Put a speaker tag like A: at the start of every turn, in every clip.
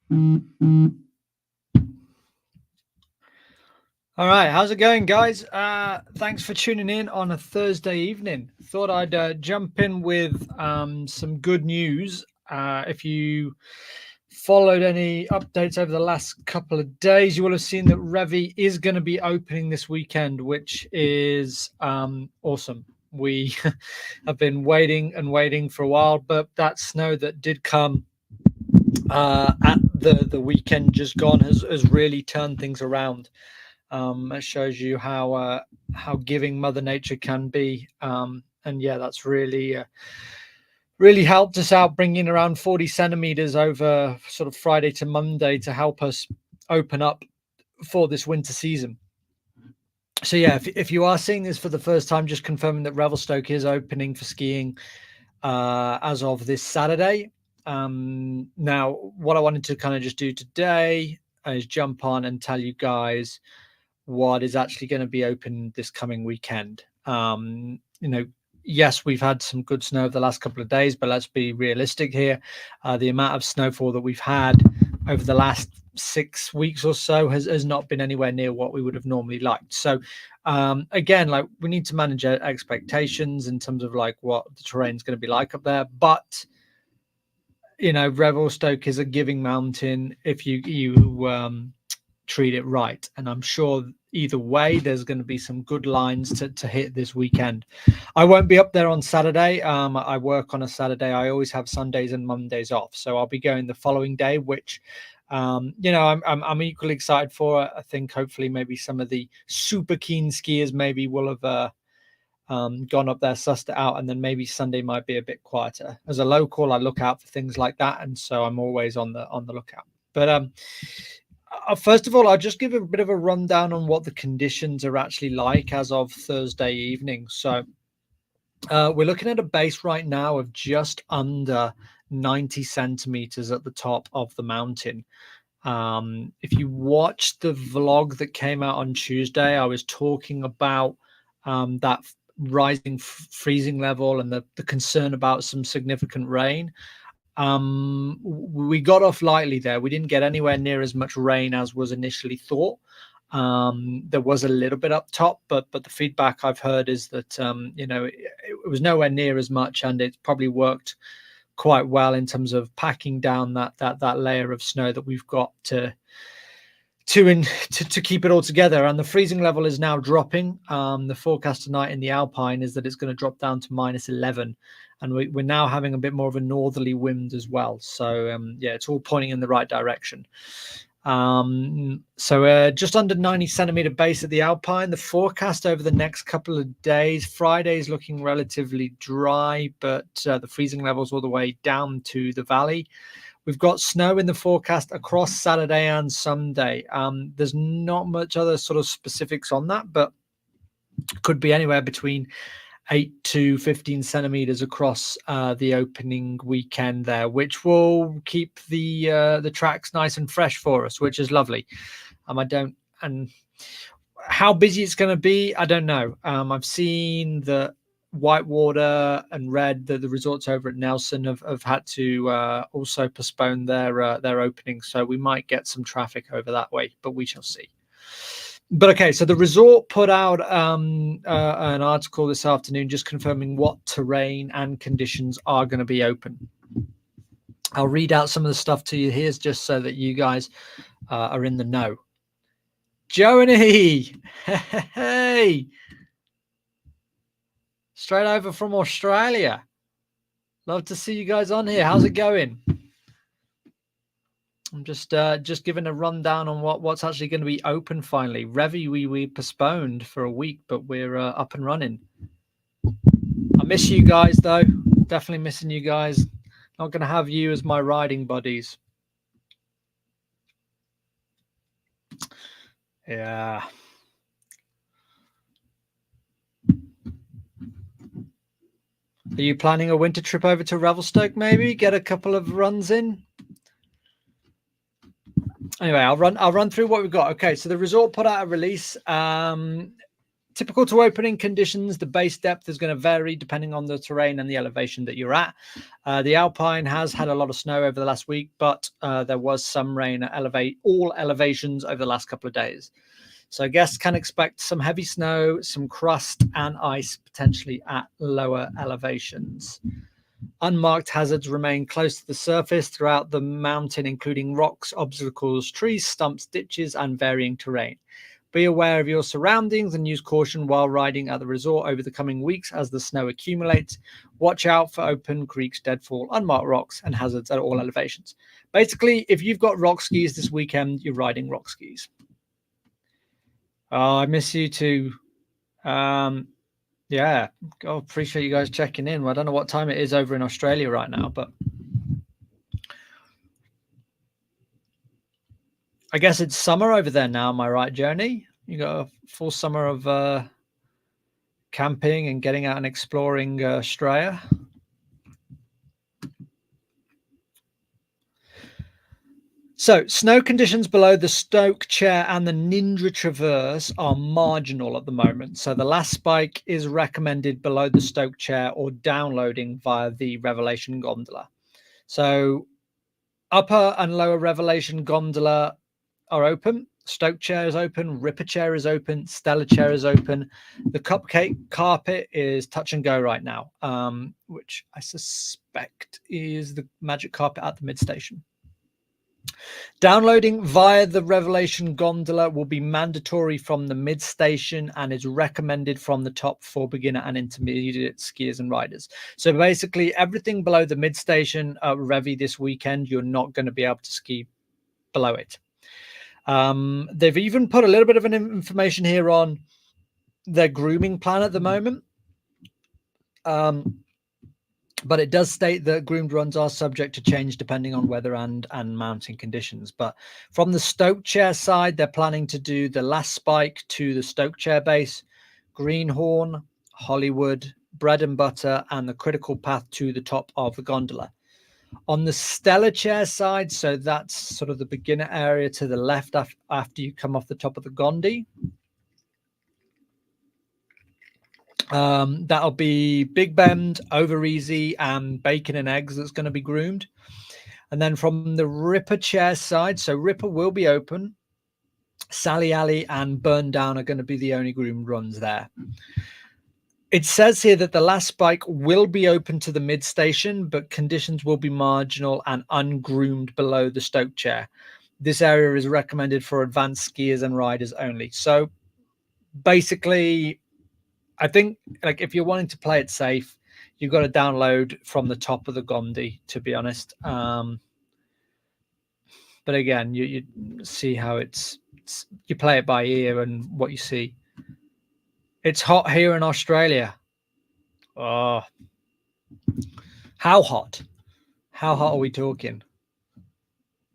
A: All right, how's it going, guys? Thanks for tuning in on a Thursday evening. Thought I'd jump in with some good news. If you followed any updates over the last couple of days, you will have seen that Revi is going to be opening this weekend, which is awesome. We have been waiting and waiting for a while, but that snow that did come at the weekend just gone has really turned things around. It shows you how giving Mother Nature can be, and yeah, that's really helped us out, bringing around 40 centimeters over sort of Friday to Monday to help us open up for this winter season. So yeah, if you are seeing this for the first time, just confirming that Revelstoke is opening for skiing as of this Saturday. Now, what I wanted to kind of just do today is jump on and tell you guys what is actually going to be open this coming weekend. Yes, we've had some good snow over the last couple of days, but let's be realistic here. The amount of snowfall that we've had over the last 6 weeks or so has not been anywhere near what we would have normally liked. So again, like, we need to manage our expectations in terms of like what the terrain is going to be like up there. But Revelstoke is a giving mountain if you treat it right, and I'm sure either way there's going to be some good lines to hit this weekend. I won't be up there on Saturday. I work on a Saturday. I always have Sundays and Mondays off, so I'll be going the following day, which I'm equally excited for. I think hopefully maybe some of the super keen skiers maybe will have gone up there, sussed it out, and then maybe Sunday might be a bit quieter. As a local, I look out for things like that, and so I'm always on the lookout. But first of all, I'll just give a bit of a rundown on what the conditions are actually like as of Thursday evening. So we're looking at a base right now of just under 90 centimeters at the top of the mountain. If you watched the vlog that came out on Tuesday, I was talking about that rising freezing level and the concern about some significant rain. We got off lightly there. We didn't get anywhere near as much rain as was initially thought. There was a little bit up top, but the feedback I've heard is that it was nowhere near as much, and it probably worked quite well in terms of packing down that layer of snow that we've got to keep it all together. And the freezing level is now dropping. The forecast tonight in the Alpine is that it's going to drop down to -11, and we're now having a bit more of a northerly wind as well. So yeah, it's all pointing in the right direction. So just under 90 centimeter base at the Alpine. The forecast over the next couple of days, Friday is looking relatively dry, but the freezing levels all the way down to the valley. We've got snow in the forecast across Saturday and Sunday. There's not much other sort of specifics on that, but could be anywhere between 8 to 15 centimeters across the opening weekend there, which will keep the tracks nice and fresh for us, which is lovely. And how busy it's going to be, I don't know. I've seen that Whitewater and Red, the resorts over at Nelson, have had to also postpone their opening, so we might get some traffic over that way, but we shall see. But okay, so the resort put out an article this afternoon just confirming what terrain and conditions are going to be open. I'll read out some of the stuff to you here just so that you guys are in the know. Joanie, hey, straight over from Australia. Love to see you guys on here. How's it going? I'm just giving a rundown on what's actually going to be open finally. Revi, we postponed for a week, but we're up and running. I miss you guys, though. Definitely missing you guys. Not going to have you as my riding buddies. Yeah. Are you planning a winter trip over to Revelstoke, maybe? Get a couple of runs in? Anyway, I'll run through what we've got. Okay, so the resort put out a release Typical to opening conditions, the base depth is going to vary depending on the terrain and the elevation that you're at. The Alpine has had a lot of snow over the last week, but there was some rain at all elevations over the last couple of days. So guests can expect some heavy snow, some crust and ice potentially at lower elevations. Unmarked hazards remain close to the surface throughout the mountain, including rocks, obstacles, trees, stumps, ditches, and varying terrain. Be aware of your surroundings and use caution while riding at the resort over the coming weeks as the snow accumulates. Watch out for open creeks, deadfall, unmarked rocks, and hazards at all elevations. Basically, if you've got rock skis this weekend, you're riding rock skis. Oh, I miss you too. Yeah, appreciate you guys checking in. Well, I don't know what time it is over in Australia right now, but I guess it's summer over there now. Am I right, Journey? You got a full summer of camping and getting out and exploring Australia. So, snow conditions below the Stoke Chair and the Ninja Traverse are marginal at the moment. So, the last spike is recommended below the Stoke Chair or downloading via the Revelation Gondola. So, upper and lower Revelation Gondola are open. Stoke Chair is open. Ripper Chair is open. Stellar Chair is open. The Cupcake Carpet is touch and go right now, which I suspect is the Magic Carpet at the mid station. Downloading via the Revelation Gondola will be mandatory from the mid station and is recommended from the top for beginner and intermediate skiers and riders. So basically everything below the mid station at Revi this weekend, you're not going to be able to ski below it. They've even put a little bit of an information here on their grooming plan at the moment. But it does state that groomed runs are subject to change depending on weather and mounting conditions. But from the Stoke Chair side, they're planning to do the last spike to the Stoke Chair base, Greenhorn, Hollywood, Bread and Butter, and the critical path to the top of the gondola. On the Stellar Chair side, so that's sort of the beginner area to the left after you come off the top of the Gondi. That'll be Big Bend, Over Easy, and Bacon and Eggs that's going to be groomed. And then from the Ripper Chair side, so Ripper will be open. Sally Alley and Burn Down are going to be the only groomed runs there. It says here that the last spike will be open to the mid station, but conditions will be marginal and ungroomed below the Stoke Chair. This area is recommended for advanced skiers and riders only. So basically, I think like if you're wanting to play it safe, you've got to download from the top of the Gondi, to be honest. But again, you see how it's you play it by ear and what you see. It's hot here in Australia. Oh, how hot? How hot are we talking?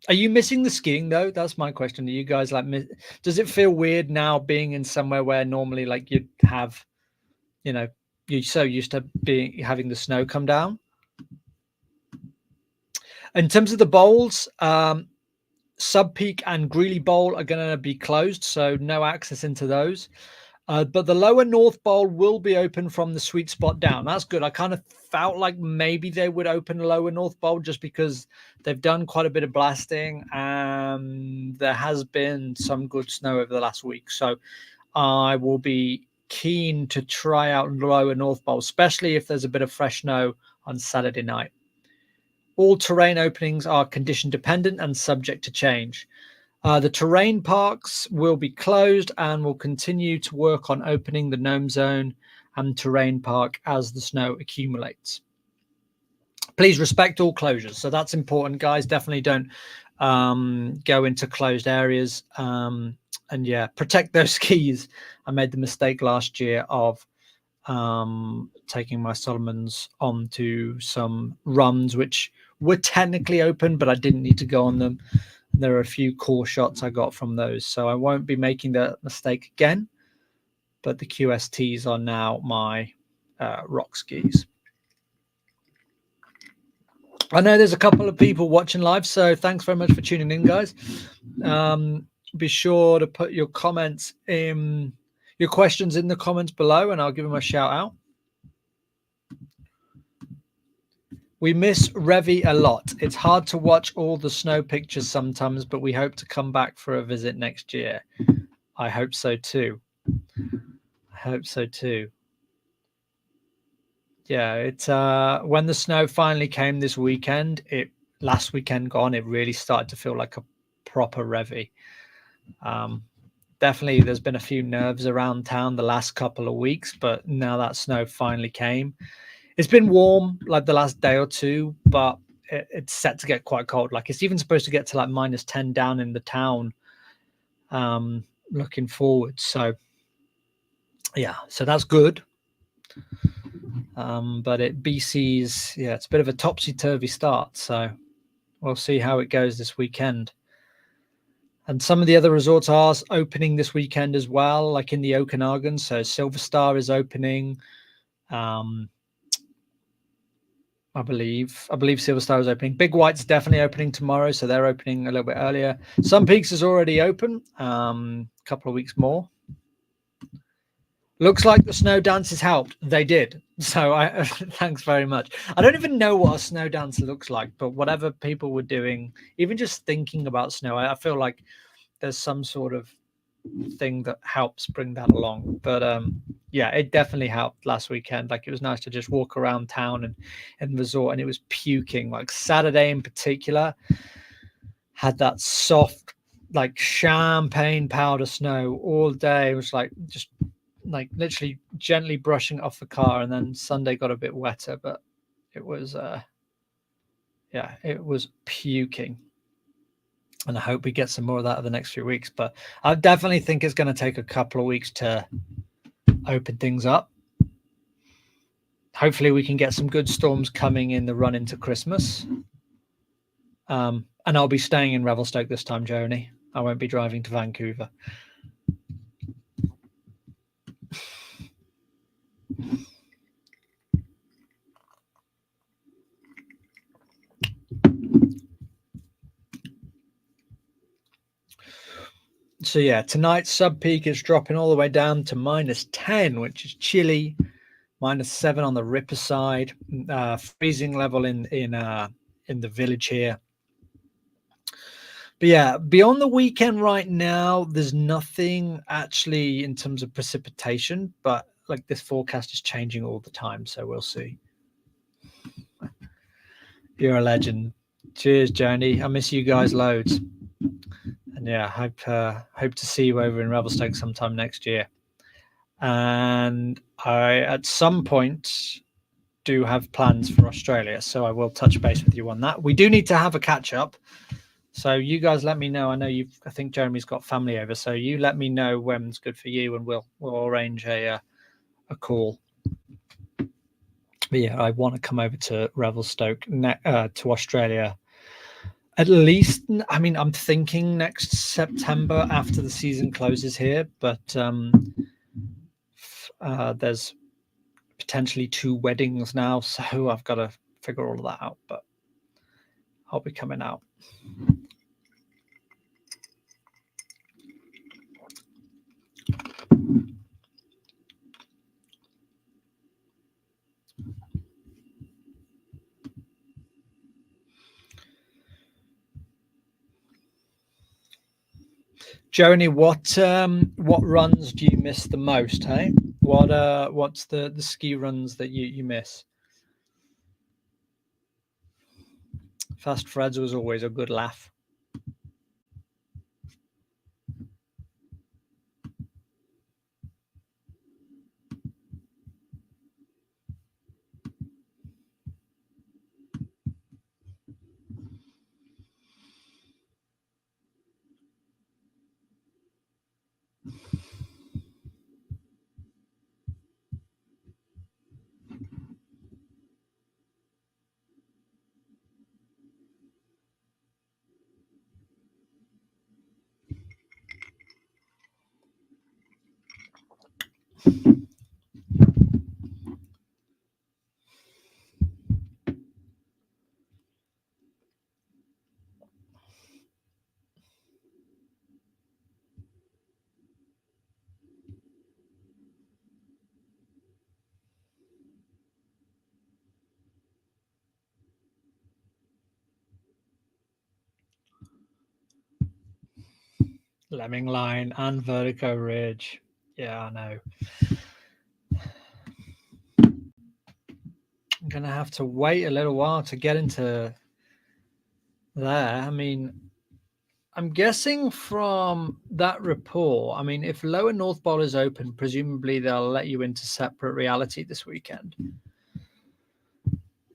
A: Are you missing the skiing though? That's my question. Are you guys like? Does it feel weird now being in somewhere where normally like you'd have, you know, you're so used to having the snow come down? In terms of the bowls, Sub Peak and Greeley Bowl are going to be closed, so no access into those. But the lower North Bowl will be open from the Sweet Spot down. That's good. I kind of felt like maybe they would open the lower North Bowl just because they've done quite a bit of blasting and there has been some good snow over the last week. So I will be keen to try out lower North Bowl, especially if there's a bit of fresh snow on Saturday night. All terrain openings are condition dependent and subject to change. The terrain parks will be closed and will continue to work on opening the Gnome Zone and terrain park as the snow accumulates. Please respect all closures. So that's important, guys. Definitely don't go into closed areas. And yeah, protect those skis. I made the mistake last year of taking my Solomons onto some runs which were technically open, but I didn't need to go on them. There are a few core shots I got from those, so I won't be making that mistake again. But the QSTs are now my rock skis. I know there's a couple of people watching live, so thanks very much for tuning in, guys. Be sure to put your comments in your questions in the comments below and I'll give them a shout out. We miss Revi a lot. It's hard to watch all the snow pictures sometimes, but we hope to come back for a visit next year. I hope so too. I hope so too. Yeah, it's when the snow finally came this weekend, last weekend gone, it really started to feel like a proper Revi. Definitely there's been a few nerves around town the last couple of weeks, but now that snow finally came. It's been warm like the last day or two, but it's set to get quite cold. Like it's even supposed to get to like -10 down in the town. Looking forward. So yeah, so that's good. But BC's, yeah, it's a bit of a topsy-turvy start. So we'll see how it goes this weekend. And some of the other resorts are opening this weekend as well, like in the Okanagan. So Silver Star is opening. I believe Silver Star is opening. Big White's definitely opening tomorrow, so they're opening a little bit earlier. Sun Peaks is already open. A couple of weeks more. Looks like the snow dances helped. They did. So thanks very much. I don't even know what a snow dance looks like, but whatever people were doing, even just thinking about snow, I feel like there's some sort of thing that helps bring that along. But yeah, it definitely helped last weekend. Like it was nice to just walk around town and resort, and it was puking. Like Saturday in particular had that soft, like champagne powder snow all day. It was like just like literally gently brushing it off the car, and then Sunday got a bit wetter, but it was yeah, it was puking. And I hope we get some more of that in the next few weeks. But I definitely think it's going to take a couple of weeks to open things up. Hopefully we can get some good storms coming in the run into Christmas. And I'll be staying in Revelstoke this time, Joni. I won't be driving to Vancouver. So yeah, tonight sub peak is dropping all the way down to -10, which is chilly. -7 on the Ripper side. Freezing level in the village here. But yeah, beyond the weekend right now, there's nothing actually in terms of precipitation, but like this forecast is changing all the time, so we'll see. You're a legend. Cheers, Joni. I miss you guys loads. And yeah, hope to see you over in Revelstoke sometime next year. And I, at some point, do have plans for Australia, so I will touch base with you on that. We do need to have a catch up. So you guys let me know. I know I think Jeremy's got family over, so you let me know when's good for you, and we'll arrange a call. But yeah, I want to come over to Revelstoke, to Australia. At least, I mean, I'm thinking next September after the season closes here, but there's potentially 2 weddings now, so I've got to figure all of that out. But I'll be coming out. Joni, what runs do you miss the most? Hey, what's the ski runs that you miss? Fast Fred's was always a good laugh. Lemming Line and Vertigo Ridge. Yeah, I know. I'm going to have to wait a little while to get into there. I mean, I'm guessing from that report, I mean, if Lower North Bowl is open, presumably they'll let you into separate reality this weekend.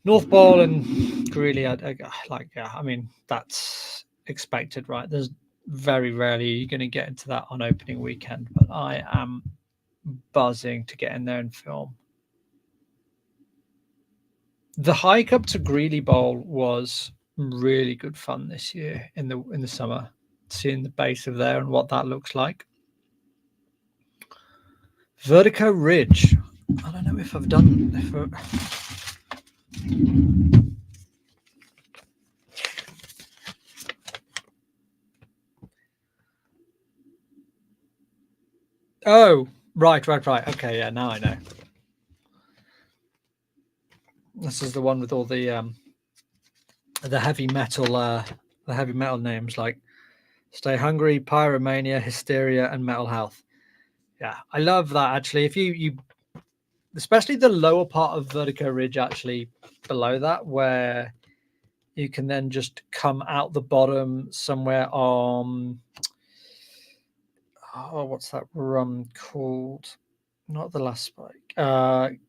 A: North Bowl and Greeley, I mean, that's expected, right? There's very rarely you're going to get into that on opening weekend, but I am buzzing to get in there and film. The hike up to Greeley Bowl was really good fun this year in the summer, seeing the base of there and what that looks like. Vertigo Ridge. I don't know if I've done. Oh, right. Okay, yeah, now I know. This is the one with all the heavy metal names like Stay Hungry, Pyromania, Hysteria, and Metal Health. Yeah, I love that actually. If you especially the lower part of Vertigo Ridge, actually below that, where you can then just come out the bottom somewhere on what's that run called? Not the Last Spike.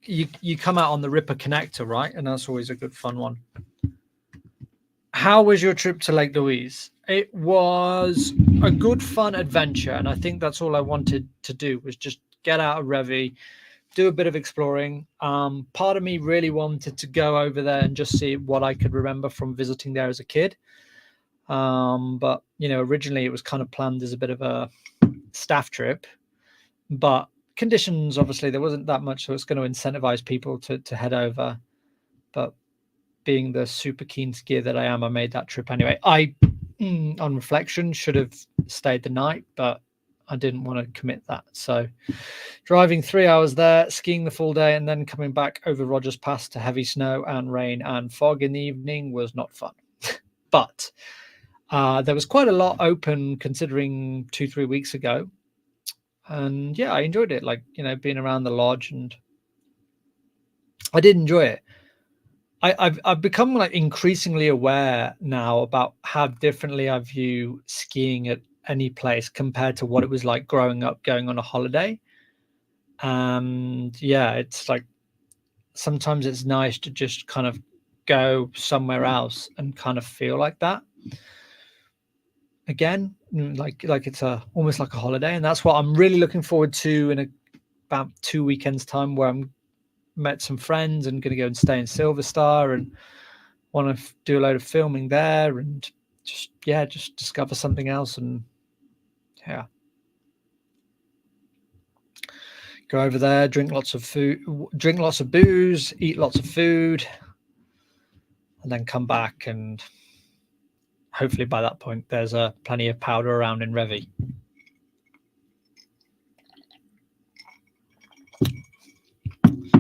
A: You come out on the Ripper Connector, right? And that's always a good fun one. How was your trip to Lake Louise? It was a good fun adventure, and I think that's all I wanted to do was just get out of Revy, do a bit of exploring. Part of me really wanted to go over there and just see what I could remember from visiting there as a kid. But originally it was kind of planned as a bit of a staff trip, but conditions, obviously there wasn't that much, so it's going to incentivize people to head over. But being the super keen skier that I am, I made that trip anyway. I, on reflection, should have stayed the night, but I didn't want to commit that. So driving 3 hours there, skiing the full day, and then coming back over Rogers Pass to heavy snow and rain and fog in the evening was not fun. But there was quite a lot open considering 2-3 weeks ago. And yeah, I enjoyed it. Like, being around the lodge, and I did enjoy it. I've become like increasingly aware now about how differently I view skiing at any place compared to what it was like growing up going on a holiday. And yeah, it's like sometimes it's nice to just kind of go somewhere else and kind of feel like that again, like it's almost like a holiday. And that's what I'm really looking forward to in about 2 weekends time, where I'm met some friends and going to go and stay in Silver Star and want to do a load of filming there and just discover something else. And yeah, go over there, drink lots of booze, eat lots of food, and then come back, and hopefully by that point there's plenty of powder around in Revy.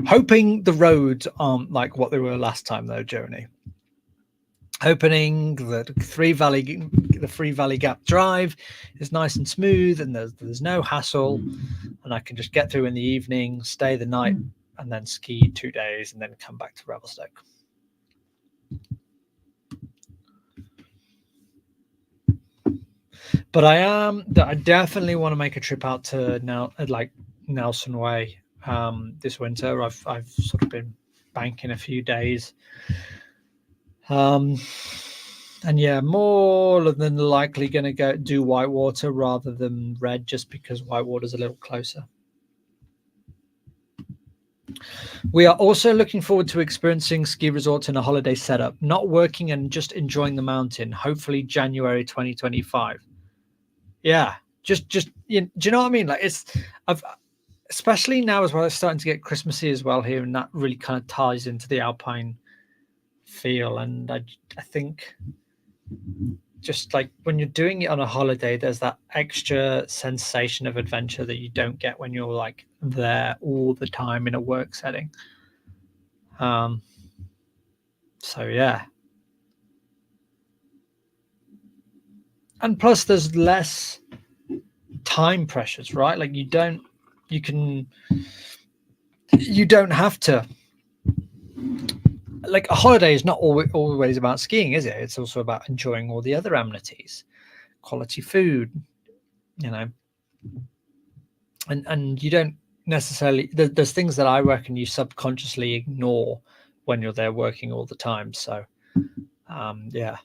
A: Hoping the roads aren't like what they were last time though, Joni. Hoping the Free Valley Gap Drive is nice and smooth, and there's no hassle, and I can just get through in the evening, stay the night, and then ski 2 days, and then come back to Revelstoke. But I definitely want to make a trip out to Nelson Way this winter. I've sort of been banking a few days. And yeah, more than likely going to go do Whitewater rather than Red, just because Whitewater's a little closer. We are also looking forward to experiencing ski resorts in a holiday setup, not working and just enjoying the mountain, hopefully January 2025. Yeah, just do you know what I mean? Like especially now as well, it's starting to get Christmassy as well here, and that really kind of ties into the alpine feel. And I think just like when you're doing it on a holiday, there's that extra sensation of adventure that you don't get when you're like there all the time in a work setting. So yeah, and plus there's less time pressures, right? Like you don't have to, like, a holiday is not always about skiing, is it? It's also about enjoying all the other amenities, quality food, you know, and you don't necessarily, there's things that I reckon you subconsciously ignore when you're there working all the time. So yeah,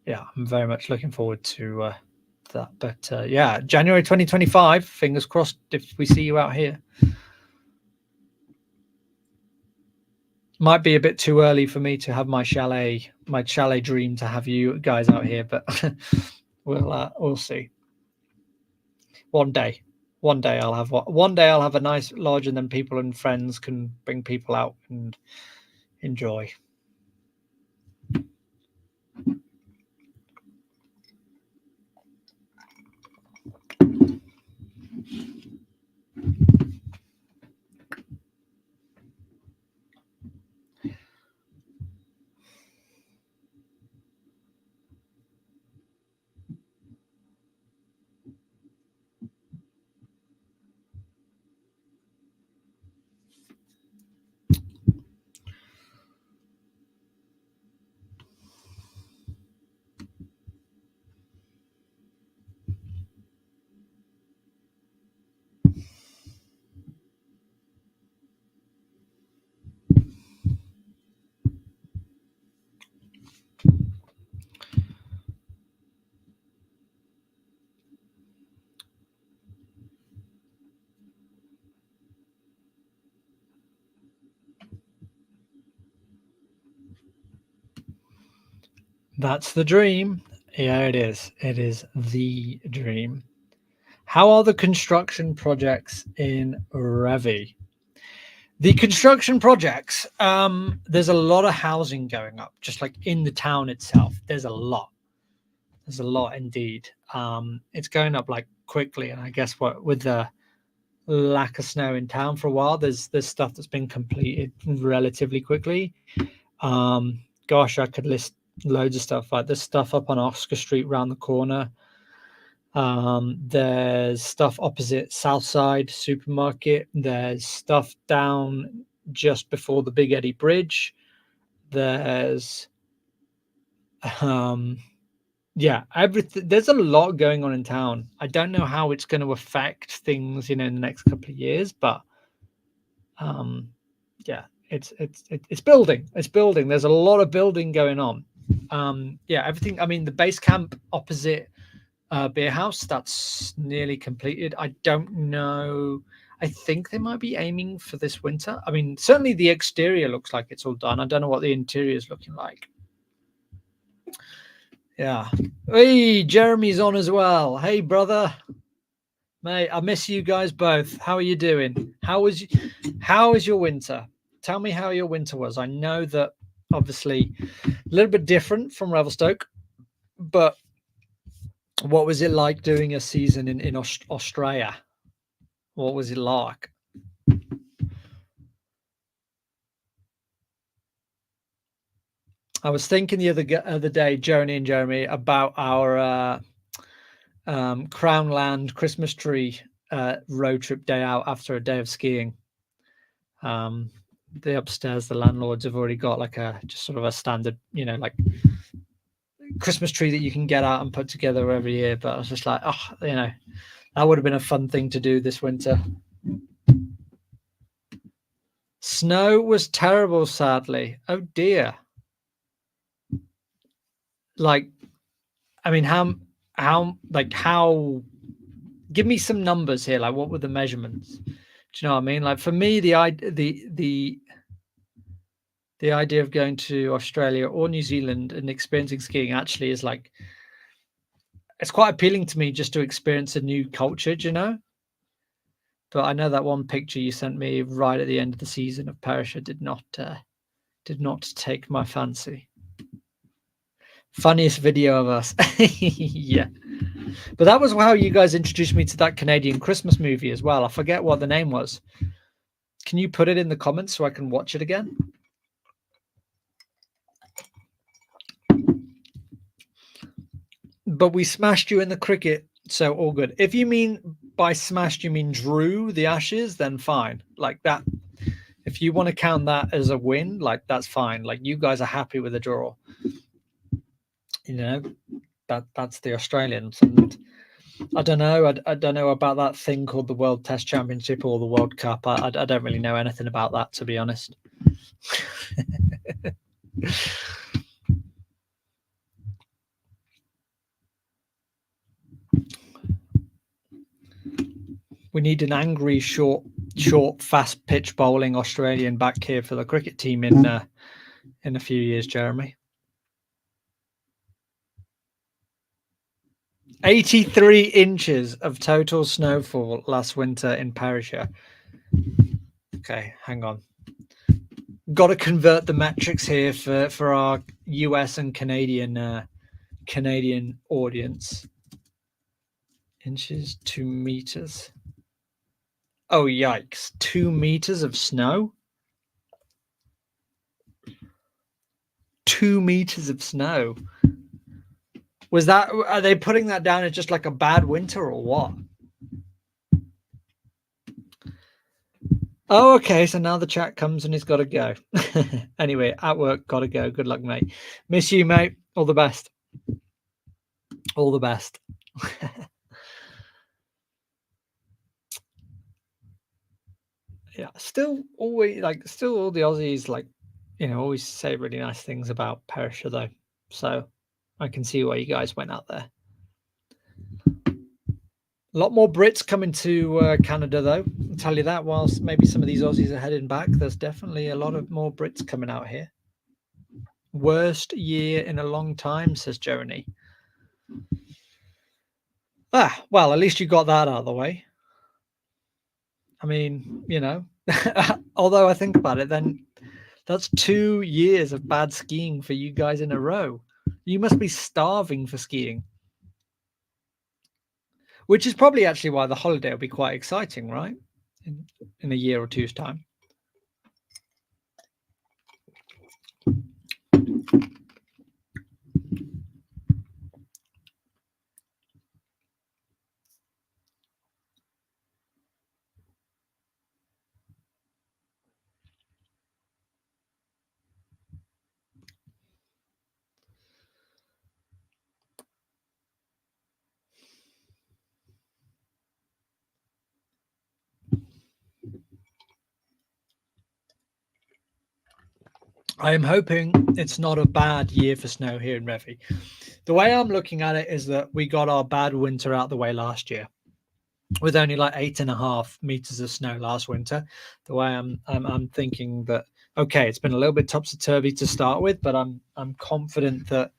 A: I'm very much looking forward to that. But yeah, January 2025, fingers crossed if we see you out here. Might be a bit too early for me to have my chalet dream to have you guys out here, but we'll see. One day I'll have a nice lodge, and then people and friends can bring people out and enjoy. That's the dream. Yeah, it is. It is the dream. How are the construction projects in Revi? The construction projects, there's a lot of housing going up, just like in the town itself. There's a lot indeed. It's going up like quickly, and I guess what with the lack of snow in town for a while, there's stuff that's been completed relatively quickly. Gosh, I could list loads of stuff. Like there's stuff up on Oscar Street round the corner. There's stuff opposite Southside Supermarket. There's stuff down just before the Big Eddy Bridge. There's yeah, everything. There's a lot going on in town. I don't know how it's going to affect things, in the next couple of years, but yeah, it's building. It's building. There's a lot of building going on. Yeah, everything. I mean, the base camp opposite beer house, that's nearly completed. I don't know. I think they might be aiming for this winter. I mean, certainly the exterior looks like it's all done. I don't know what the interior is looking like. Yeah. Hey, Jeremy's on as well. Hey, brother. Mate, I miss you guys both. How are you doing? How was your winter? Tell me how your winter was. I know that obviously a little bit different from Revelstoke, but what was it like doing a season in Australia? What was it like? I was thinking the other day, Joni and Jeremy, about our Crownland Christmas tree road trip day out after a day of skiing. The upstairs, the landlords have already got like just sort of a standard, like Christmas tree that you can get out and put together every year. But I was just like, that would have been a fun thing to do this winter. Snow was terrible, sadly. Oh dear. Like, I mean, how give me some numbers here. Like, what were the measurements? Do you know what I mean? Like, for me, the idea of going to Australia or New Zealand and experiencing skiing actually is like, it's quite appealing to me just to experience a new culture, do you know? But I know that one picture you sent me right at the end of the season of Perisher did not take my fancy. Funniest video of us. Yeah. But that was how you guys introduced me to that Canadian Christmas movie as well. I forget what the name was. Can you put it in the comments so I can watch it again? but we smashed you in the cricket, so all good. If you mean by smashed, you mean drew the Ashes, then fine. Like that. If you want to count that as a win, like that's fine. Like you guys are happy with the draw. You know, that's the Australians. And I don't know. I don't know about that thing called the World Test Championship or the World Cup. I don't really know anything about that, to be honest. We need an angry, short, fast pitch bowling Australian back here for the cricket team in a few years, Jeremy. 83 inches of total snowfall last winter in Perisher. Okay, hang on. Got to convert the metrics here for our US and Canadian audience. Inches to meters. Oh, yikes. 2 meters of snow? 2 meters of snow. Was that, are they putting that down as just like a bad winter or what? Oh, okay. So now the chat comes and he's got to go. Anyway, at work, got to go. Good luck, mate. Miss you, mate. All the best. All the best. Yeah, still always still all the Aussies always say really nice things about Perisher though. So I can see why you guys went out there. A lot more Brits coming to Canada though. I'll tell you that. Whilst maybe some of these Aussies are heading back, there's definitely a lot of more Brits coming out here. Worst year in a long time, says Jeremy. Well, at least you got that out of the way. I mean, although I think about it, then that's 2 years of bad skiing for you guys in a row. You must be starving for skiing. Which is probably actually why the holiday will be quite exciting, right? In a year or two's time. I am hoping it's not a bad year for snow here in Revi. The way I'm looking at it is that we got our bad winter out the way last year with only like 8.5 meters of snow last winter. The way I'm thinking that, okay, it's been a little bit topsy-turvy to start with, but I'm confident that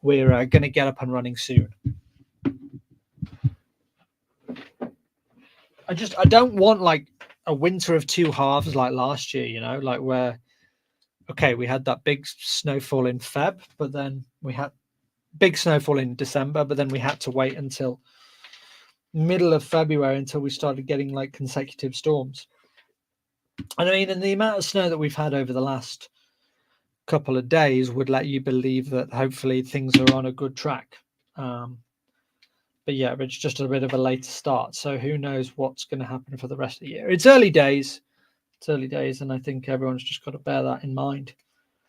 A: we're going to get up and running soon. I don't want like a winter of two halves like last year, like where, okay, we had that big snowfall in Feb, but then we had big snowfall in December, but then we had to wait until middle of February until we started getting like consecutive storms. And I mean, and the amount of snow that we've had over the last couple of days would let you believe that hopefully things are on a good track. But yeah, it's just a bit of a later start. So who knows what's going to happen for the rest of the year. It's early days. And I think everyone's just got to bear that in mind.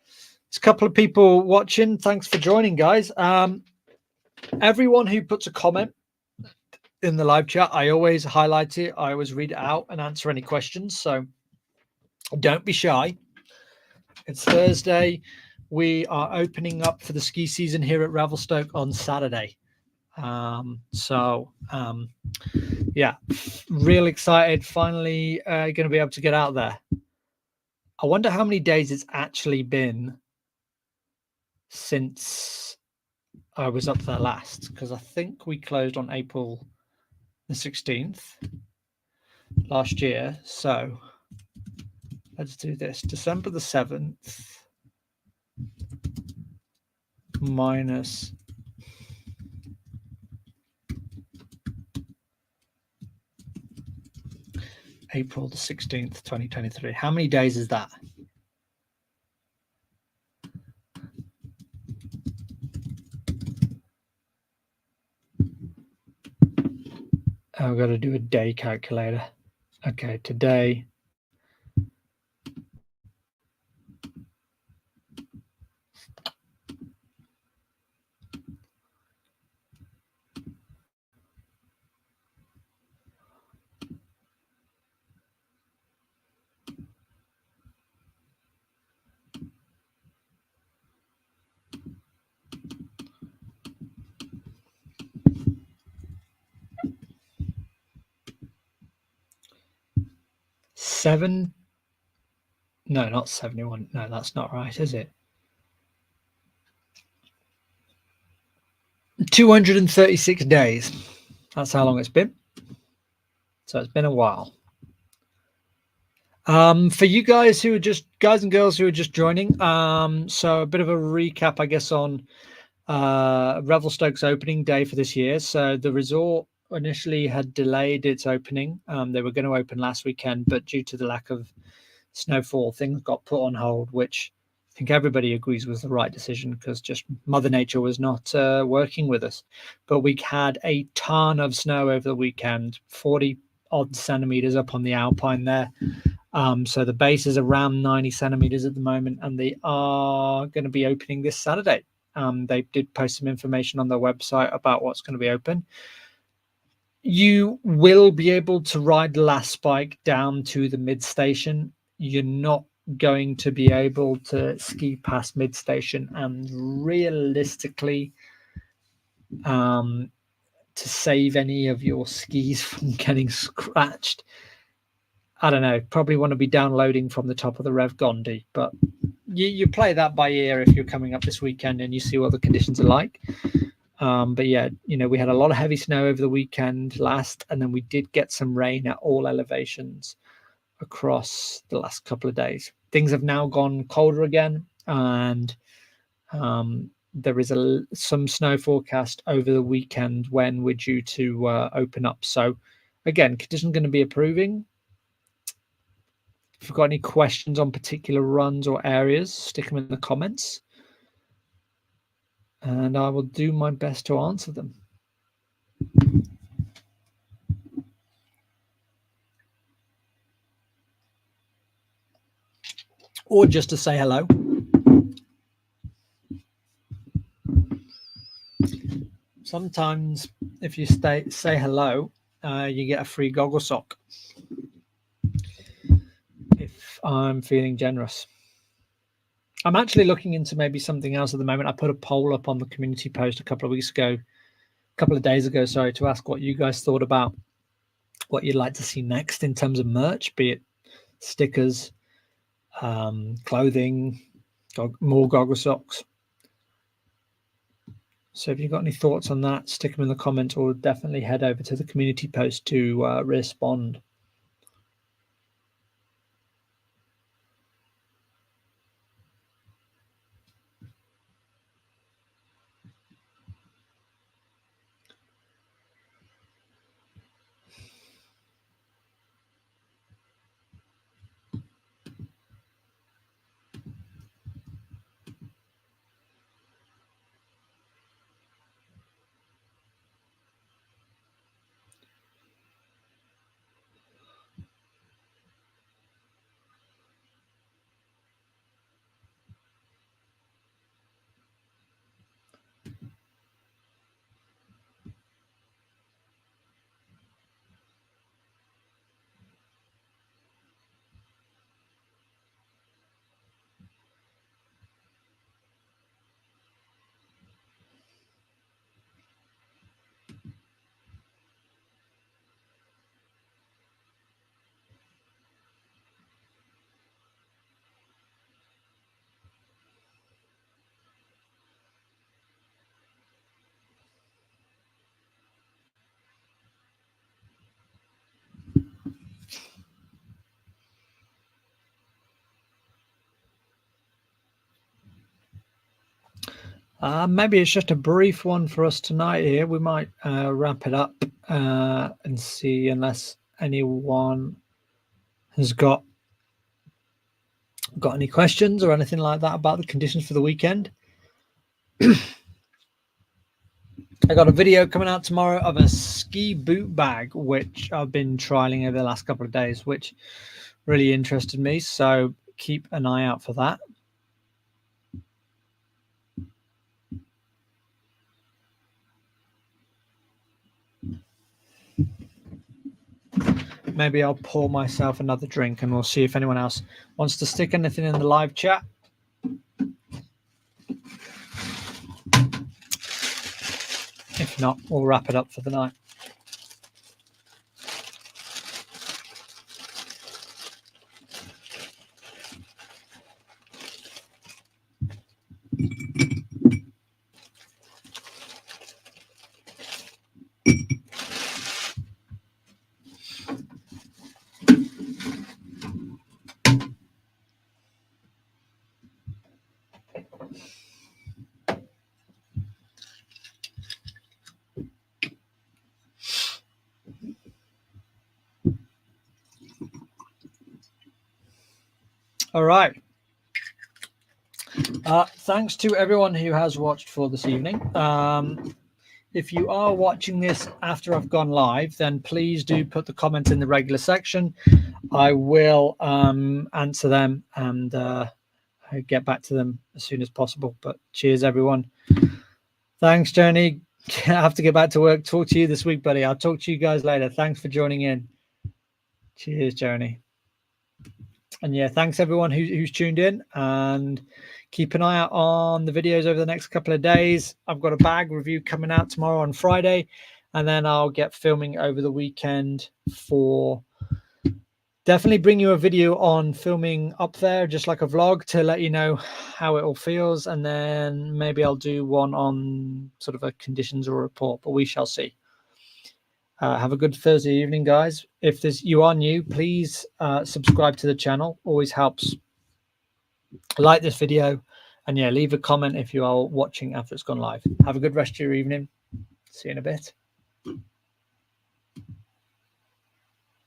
A: There's a couple of people watching. Thanks for joining, guys. Everyone who puts a comment in the live chat, I always highlight it. I always read it out and answer any questions. So don't be shy. It's Thursday. We are opening up for the ski season here at Revelstoke on Saturday. Yeah, real excited. Finally going to be able to get out there. I wonder how many days it's actually been since I was up there last, because I think we closed on April the 16th last year. So let's do this. December the 7th minus April the 16th, 2023. How many days is that? I've got to do a day calculator. Okay, today. No, not 71. No, that's not right, is it? 236 days. That's how long it's been. So it's been a while. For you guys and girls who are just joining, so a bit of a recap, I guess, on Revelstoke's opening day for this year. So the resort initially had delayed its opening. They were going to open last weekend, but due to the lack of snowfall, things got put on hold, which I think everybody agrees was the right decision because just Mother Nature was not working with us. But we had a ton of snow over the weekend, 40 odd centimeters up on the Alpine there. So the base is around 90 centimeters at the moment, and they are going to be opening this Saturday. They did post some information on their website about what's going to be open. You will be able to ride the last spike down to the mid station. You're not going to be able to ski past mid station, and realistically, to save any of your skis from getting scratched, I don't know, probably want to be downloading from the top of the Rev Gondi, but you play that by ear if you're coming up this weekend and you see what the conditions are like. But yeah, we had a lot of heavy snow over the weekend last, and then we did get some rain at all elevations across the last couple of days. Things have now gone colder again, and there is some snow forecast over the weekend when we're due to open up. So again, conditions going to be improving. If you've got any questions on particular runs or areas, stick them in the comments, and I will do my best to answer them. Or just to say hello. Sometimes if you say hello, you get a free goggle sock. If I'm feeling generous. I'm actually looking into maybe something else at the moment. I put a poll up on the community post a couple of days ago, to ask what you guys thought about what you'd like to see next in terms of merch, be it stickers, clothing, more goggle socks. So if you've got any thoughts on that, stick them in the comments, or definitely head over to the community post to respond. Maybe it's just a brief one for us tonight here. We might wrap it up and see, unless anyone has got any questions or anything like that about the conditions for the weekend. I got a video coming out tomorrow of a ski boot bag, which I've been trialing over the last couple of days, which really interested me. So keep an eye out for that. Maybe I'll pour myself another drink and we'll see if anyone else wants to stick anything in the live chat. If not, we'll wrap it up for the night. All right. Thanks to everyone who has watched for this evening. If you are watching this after I've gone live, then please do put the comments in the regular section. I will answer them and get back to them as soon as possible. But cheers, everyone. Thanks, Journey. I have to get back to work. Talk to you this week, buddy. I'll talk to you guys later. Thanks for joining in. Cheers, Journey. And yeah, thanks everyone who's tuned in, and keep an eye out on the videos over the next couple of days. I've got a bag review coming out tomorrow on Friday, and then I'll get filming over the weekend for definitely bring you a video on filming up there, just like a vlog, to let you know how it all feels. And then maybe I'll do one on sort of a conditions or report, but we shall see. Have a good Thursday evening, guys. If you are new, please subscribe to the channel. Always helps. Like this video, and yeah, leave a comment if you are watching after it's gone live. Have a good rest of your evening. See you in a bit.